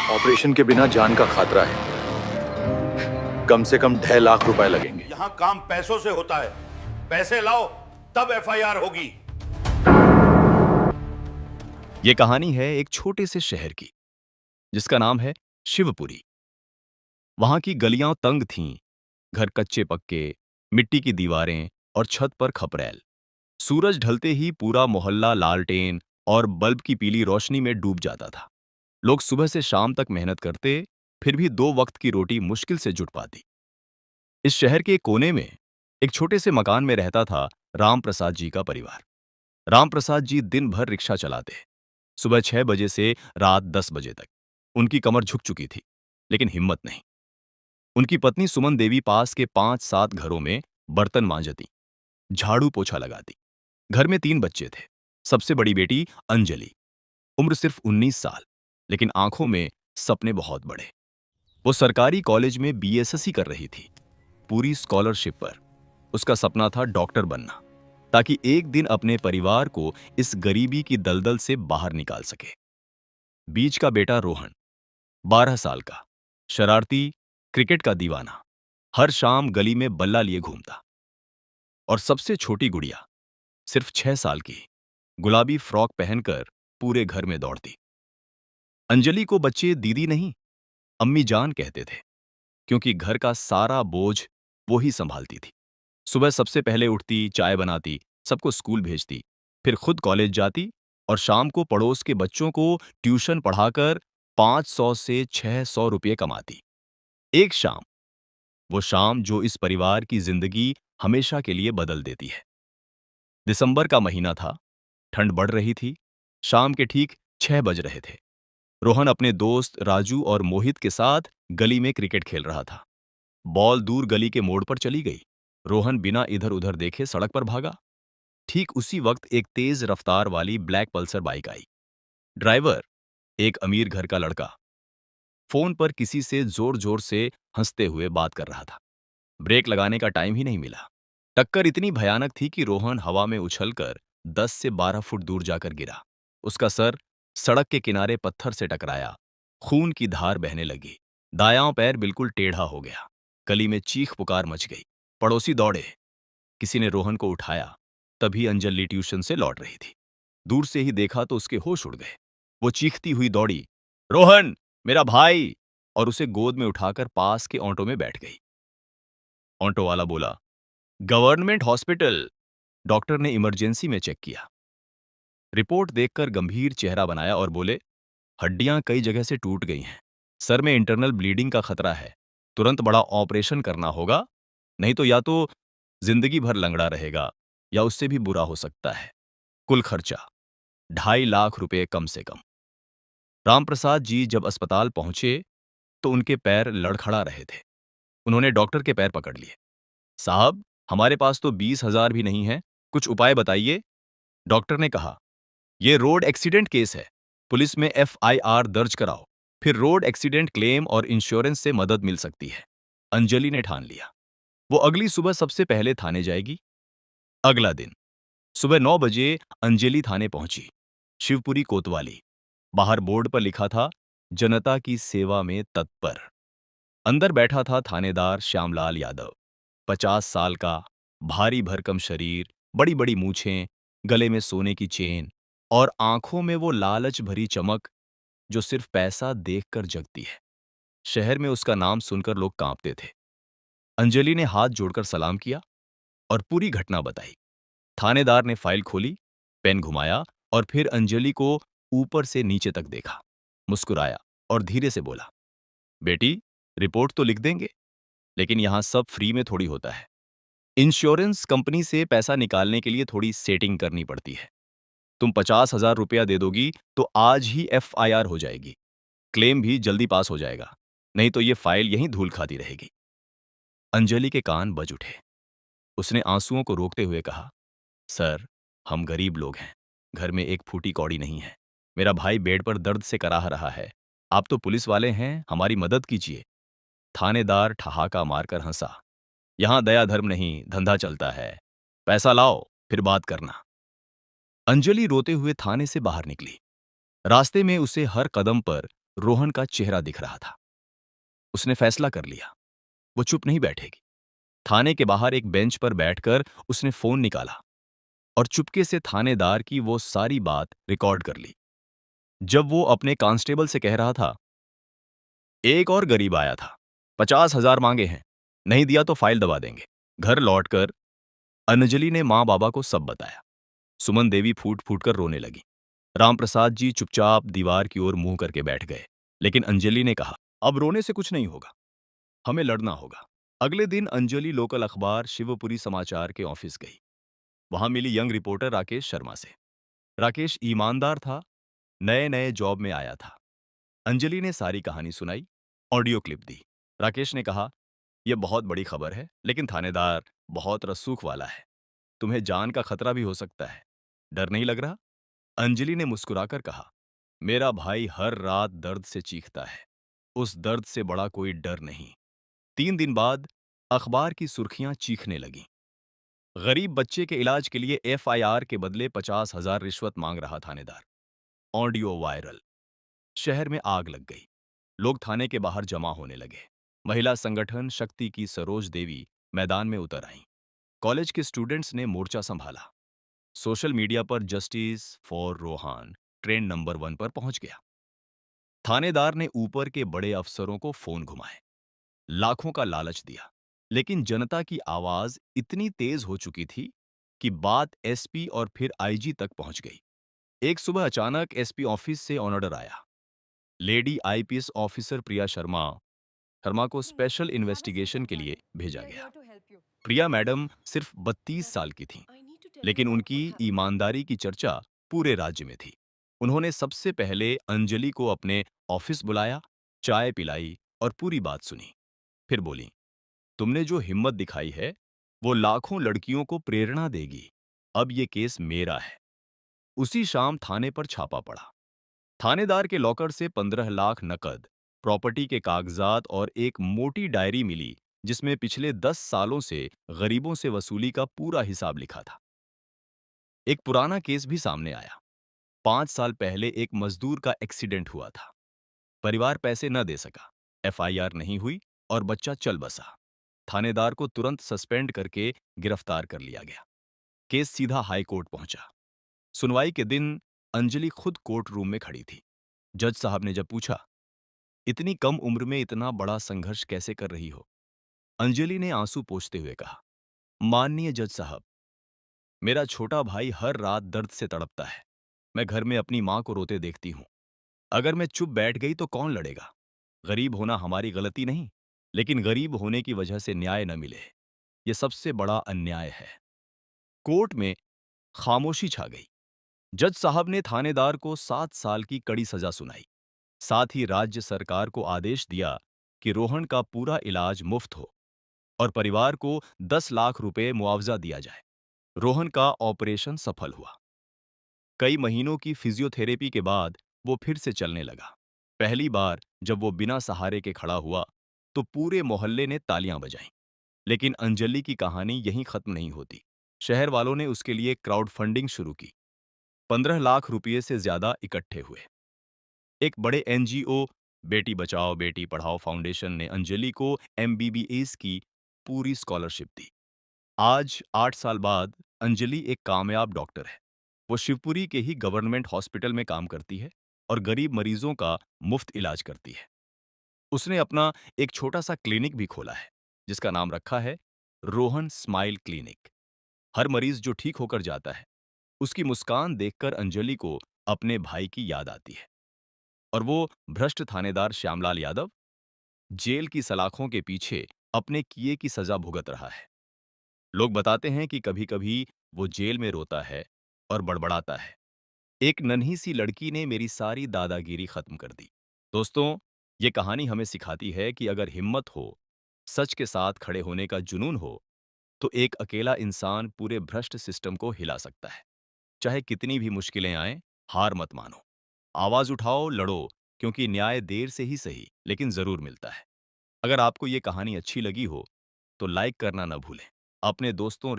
Operation के बिना जान का खतरा है। कम से कम 2.5 लाख रुपए लगेंगे। यहाँ काम पैसों से होता है। पैसे लाओ तब एफआईआर होगी। ये कहानी है एक छोटे से शहर की, जिसका नाम है शिवपुरी। वहां की गलियां तंग थीं, घर कच्चे पक्के, मिट्टी की दीवारें और छत पर खपरैल। सूरज ढलते ही पूरा मोहल्ला लालटेन और बल्ब की पीली रोशनी में डूब जाता था। लोग सुबह से शाम तक मेहनत करते, फिर भी 2 वक्त की रोटी मुश्किल से जुट पाती। इस शहर के कोने में एक छोटे से मकान में रहता था राम प्रसाद जी का परिवार। राम प्रसाद जी दिन भर रिक्शा चलाते, सुबह 6 बजे से रात 10 बजे तक। उनकी कमर झुक चुकी थी, लेकिन हिम्मत नहीं। उनकी पत्नी सुमन देवी पास के 5-7 घरों में बर्तन मांजती, झाड़ू पोछा लगाती। घर में 3 बच्चे थे। सबसे बड़ी बेटी अंजलि, उम्र सिर्फ 19 साल, लेकिन आंखों में सपने बहुत बड़े। वो सरकारी कॉलेज में बीएसएससी कर रही थी, पूरी स्कॉलरशिप पर। उसका सपना था डॉक्टर बनना, ताकि एक दिन अपने परिवार को इस गरीबी की दलदल से बाहर निकाल सके। बीच का बेटा रोहन, 12 साल का, शरारती, क्रिकेट का दीवाना, हर शाम गली में बल्ला लिए घूमता। और सबसे छोटी गुड़िया, सिर्फ 6 साल की, गुलाबी फ्रॉक पहनकर पूरे घर में दौड़ती। अंजलि को बच्चे दीदी नहीं, अम्मी जान कहते थे, क्योंकि घर का सारा बोझ वो ही संभालती थी। सुबह सबसे पहले उठती, चाय बनाती, सबको स्कूल भेजती, फिर खुद कॉलेज जाती और शाम को पड़ोस के बच्चों को ट्यूशन पढ़ाकर 500 से 600 रुपये कमाती। एक शाम, वो शाम जो इस परिवार की जिंदगी हमेशा के लिए बदल देती है। दिसंबर का महीना था, ठंड बढ़ रही थी, शाम के ठीक 6 बज रहे थे। रोहन अपने दोस्त राजू और मोहित के साथ गली में क्रिकेट खेल रहा था। बॉल दूर गली के मोड़ पर चली गई। रोहन बिना इधर उधर देखे सड़क पर भागा। ठीक उसी वक्त एक तेज रफ्तार वाली ब्लैक पल्सर बाइक आई। ड्राइवर, एक अमीर घर का लड़का, फोन पर किसी से जोर जोर से हंसते हुए बात कर रहा था। ब्रेक लगाने का टाइम ही नहीं मिला। टक्कर इतनी भयानक थी कि रोहन हवा में उछलकर 10 से 12 फुट दूर जाकर गिरा। उसका सर सड़क के किनारे पत्थर से टकराया। खून की धार बहने लगी। दायां पैर बिल्कुल टेढ़ा हो गया। गली में चीख पुकार मच गई। पड़ोसी दौड़े। किसी ने रोहन को उठाया। तभी अंजलि ट्यूशन से लौट रही थी। दूर से ही देखा तो उसके होश उड़ गए। वो चीखती हुई दौड़ी, रोहन, मेरा भाई, और उसे गोद में उठाकर पास के ऑटो में बैठ गई। ऑटो वाला बोला, गवर्नमेंट हॉस्पिटल। डॉक्टर ने इमरजेंसी में चेक किया, रिपोर्ट देखकर गंभीर चेहरा बनाया और बोले, हड्डियां कई जगह से टूट गई हैं, सर में इंटरनल ब्लीडिंग का खतरा है, तुरंत बड़ा ऑपरेशन करना होगा, नहीं तो या तो जिंदगी भर लंगड़ा रहेगा या उससे भी बुरा हो सकता है। कुल खर्चा 2.5 लाख रुपए कम से कम। रामप्रसाद जी जब अस्पताल पहुंचे तो उनके पैर लड़खड़ा रहे थे। उन्होंने डॉक्टर के पैर पकड़ लिए। साहब, हमारे पास तो 20,000 भी नहीं है, कुछ उपाय बताइए। डॉक्टर ने कहा, यह रोड एक्सीडेंट केस है, पुलिस में एफआईआर दर्ज कराओ, फिर रोड एक्सीडेंट क्लेम और इंश्योरेंस से मदद मिल सकती है। अंजलि ने ठान लिया, वो अगली सुबह सबसे पहले थाने जाएगी। अगला दिन सुबह 9 बजे अंजलि थाने पहुंची। शिवपुरी कोतवाली। बाहर बोर्ड पर लिखा था, जनता की सेवा में तत्पर। अंदर बैठा था थानेदार श्यामलाल यादव, 50 साल का, भारी भरकम शरीर, बड़ी बड़ी मूछें, गले में सोने की चेन और आंखों में वो लालच भरी चमक जो सिर्फ पैसा देखकर जगती है। शहर में उसका नाम सुनकर लोग कांपते थे। अंजलि ने हाथ जोड़कर सलाम किया और पूरी घटना बताई। थानेदार ने फाइल खोली, पेन घुमाया और फिर अंजलि को ऊपर से नीचे तक देखा, मुस्कुराया और धीरे से बोला, बेटी, रिपोर्ट तो लिख देंगे, लेकिन यहां सब फ्री में थोड़ी होता है। इंश्योरेंस कंपनी से पैसा निकालने के लिए थोड़ी सेटिंग करनी पड़ती है। तुम 50,000 रुपया दे दोगी तो आज ही एफआईआर हो जाएगी, क्लेम भी जल्दी पास हो जाएगा, नहीं तो ये फाइल यहीं धूल खाती रहेगी। अंजलि के कान बज उठे। उसने आंसुओं को रोकते हुए कहा, सर, हम गरीब लोग हैं, घर में एक फूटी कौड़ी नहीं है, मेरा भाई बेड पर दर्द से कराह रहा है, आप तो पुलिस वाले हैं, हमारी मदद कीजिए। थानेदार ठहाका मारकर हंसा, यहां दया धर्म नहीं, धंधा चलता है, पैसा लाओ फिर बात करना। अंजलि रोते हुए थाने से बाहर निकली। रास्ते में उसे हर कदम पर रोहन का चेहरा दिख रहा था। उसने फैसला कर लिया, वो चुप नहीं बैठेगी। थाने के बाहर एक बेंच पर बैठकर उसने फोन निकाला और चुपके से थानेदार की वो सारी बात रिकॉर्ड कर ली। जब वो अपने कांस्टेबल से कह रहा था, एक और गरीब आया था, 50,000 मांगे हैं, नहीं दिया तो फाइल दबा देंगे। घर लौटकर अंजलि ने माँ बाबा को सब बताया। सुमन देवी फूट फूट कर रोने लगी। रामप्रसाद जी चुपचाप दीवार की ओर मुंह करके बैठ गए। लेकिन अंजलि ने कहा, अब रोने से कुछ नहीं होगा, हमें लड़ना होगा। अगले दिन अंजलि लोकल अखबार शिवपुरी समाचार के ऑफिस गई। वहां मिली यंग रिपोर्टर राकेश शर्मा से। राकेश ईमानदार था, नए नए जॉब में आया था। अंजलि ने सारी कहानी सुनाई, ऑडियो क्लिप दी। राकेश ने कहा, यह बहुत बड़ी खबर है, लेकिन थानेदार बहुत रसूख वाला है, तुम्हें जान का खतरा भी हो सकता है, डर नहीं लग रहा? अंजलि ने मुस्कुराकर कहा, मेरा भाई हर रात दर्द से चीखता है, उस दर्द से बड़ा कोई डर नहीं। 3 दिन बाद अखबार की सुर्खियां चीखने लगीं। गरीब बच्चे के इलाज के लिए एफआईआर के बदले 50,000 रिश्वत मांग रहा थानेदार। Audio viral. शहर में आग लग गई। लोग थाने के बाहर जमा होने लगे। महिला संगठन शक्ति की सरोज देवी मैदान में उतर आईं। कॉलेज के स्टूडेंट्स ने मोर्चा संभाला। सोशल मीडिया पर justice for Rohan trend number 1 पर पहुंच गया। थानेदार ने ऊपर के बड़े अफसरों को फोन घुमाए, लाखों का लालच दिया, लेकिन जनता की आवाज इतनी तेज हो चुकी थी कि बात एसपी और फिर आईजी तक पहुंच गई। एक सुबह अचानक एसपी ऑफिस से ऑर्डर आया। Lady IPS officer Priya Sharma को स्पेशल इन्वेस्टिगेशन के लिए भेजा गया। प्रिया मैडम सिर्फ 32 साल की थीं, लेकिन उनकी ईमानदारी की चर्चा पूरे राज्य में थी। उन्होंने सबसे पहले अंजलि को अपने ऑफिस बुलाया, चाय पिलाई और पूरी बात सुनी। फिर बोली, तुमने जो हिम्मत दिखाई है, वो लाखों लड़कियों को प्रेरणा देगी। अब ये केस मेरा है। उसी शाम थाने पर छापा पड़ा। थानेदार के लॉकर से 15 लाख नकद, प्रॉपर्टी के कागजात और एक मोटी डायरी मिली, जिसमें पिछले 10 सालों से गरीबों से वसूली का पूरा हिसाब लिखा था। एक पुराना केस भी सामने आया। 5 साल पहले एक मजदूर का एक्सीडेंट हुआ था। परिवार पैसे न दे सका, एफआईआर नहीं हुई और बच्चा चल बसा। थानेदार को तुरंत सस्पेंड करके गिरफ्तार कर लिया गया। केस सीधा हाई कोर्ट पहुंचा। सुनवाई के दिन अंजलि खुद कोर्ट रूम में खड़ी थी। जज साहब ने जब पूछा, इतनी कम उम्र में इतना बड़ा संघर्ष कैसे कर रही हो? अंजलि ने आंसू पोंछते हुए कहा, माननीय जज साहब, मेरा छोटा भाई हर रात दर्द से तड़पता है। मैं घर में अपनी मां को रोते देखती हूं। अगर मैं चुप बैठ गई तो कौन लड़ेगा? गरीब होना हमारी गलती नहीं, लेकिन गरीब होने की वजह से न्याय न मिले, यह सबसे बड़ा अन्याय है। कोर्ट में खामोशी छा गई। जज साहब ने थानेदार को 7 साल की कड़ी सजा सुनाई। साथ ही राज्य सरकार को आदेश दिया कि रोहन का पूरा इलाज मुफ्त हो और परिवार को 10 लाख रुपए मुआवजा दिया जाए। रोहन का ऑपरेशन सफल हुआ। कई महीनों की फिजियोथेरेपी के बाद वो फिर से चलने लगा। पहली बार जब वो बिना सहारे के खड़ा हुआ तो पूरे मोहल्ले ने तालियां बजाईं। लेकिन अंजलि की कहानी यहीं खत्म नहीं होती। शहर वालों ने उसके लिए क्राउड फंडिंग शुरू की। 15 लाख रुपये से ज्यादा इकट्ठे हुए। एक बड़े एनजीओ बेटी बचाओ बेटी पढ़ाओ फाउंडेशन ने अंजलि को एमबीबीएस की पूरी स्कॉलरशिप दी। आज 8 साल बाद अंजलि एक कामयाब डॉक्टर है। वो शिवपुरी के ही गवर्नमेंट हॉस्पिटल में काम करती है और गरीब मरीजों का मुफ्त इलाज करती है। उसने अपना एक छोटा सा क्लिनिक भी खोला है, जिसका नाम रखा है रोहन स्माइल क्लिनिक। हर मरीज जो ठीक होकर जाता है, उसकी मुस्कान देखकर अंजलि को अपने भाई की याद आती है। और वो भ्रष्ट थानेदार श्यामलाल यादव जेल की सलाखों के पीछे अपने किए की सजा भुगत रहा है। लोग बताते हैं कि कभी-कभी वो जेल में रोता है और बड़बड़ाता है, एक नन्ही सी लड़की ने मेरी सारी दादागिरी खत्म कर दी। दोस्तों, ये कहानी हमें सिखाती है कि अगर हिम्मत हो, सच के साथ खड़े होने का जुनून हो, तो एक अकेला इंसान पूरे भ्रष्ट सिस्टम को हिला सकता है। चाहे कितनी भी मुश्किलें आएं, हार मत मानो। आवाज उठाओ, लड़ो, क्योंकि न्याय देर से ही सही, लेकिन जरूर मिलता है। अगर आपको ये कहानी अच्छी लगी हो, तो लाइक करना न भूलें। अपने दोस्तों,